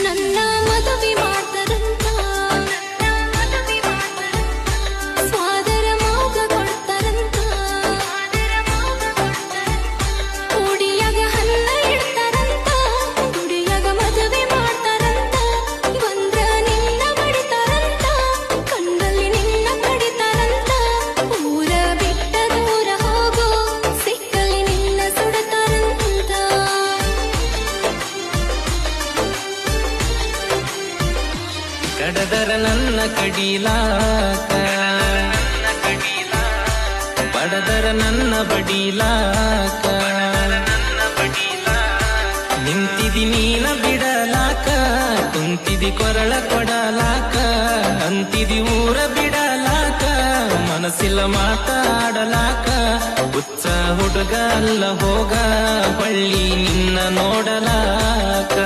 ನನ್ನ ಮದುವೆ ಮಾಡ್ತಾರಂತ ಸ್ವಾದರ ಮೋಗ ಕೊಡ್ತಾರಂತ ಉಡಿಯಾಗ ಹಲ್ಲ ಇಡ್ತಾರಂತ ಗುಡಿಯಾಗ ಮದುವೆ ಮಾಡ್ತಾರಂತ ಬಂದ್ರ ನಿನ್ನ ಬಡಿತಾರಂತ ಕಣ್ಣಲ್ಲಿ ನಿನ್ನ ಕಡಿತಾರಂತ ಊರ ಬಿಟ್ಟ ದೂರ ಹೋಗೋ ಸಿಕ್ಕಲ್ಲಿ ನಿನ್ನ ಸುಡತಾರಂತ ಕಡದರ ನನ್ನ ಕಡೀಲಾಕ ಬಡದರ ನನ್ನ ಬಡೀಲಾಕ ನಿಂತಿದಿ ನೀನ ಬಿಡಲಾಕ ಕುಂತಿದಿ ಕೊರಳ ಕೊಡಲಾಕ ಅಂತಿದಿ ಊರ ಬಿಡಲಾಕ ಮನಸ್ಸಿಲ್ಲ ಮಾತಾಡಲಾಕ ಹುಚ್ಚ ಹುಡುಗ ಅಲ್ಲ ಹೋಗ ಬಳ್ಳಿ ನಿನ್ನ ನೋಡಲಾಕ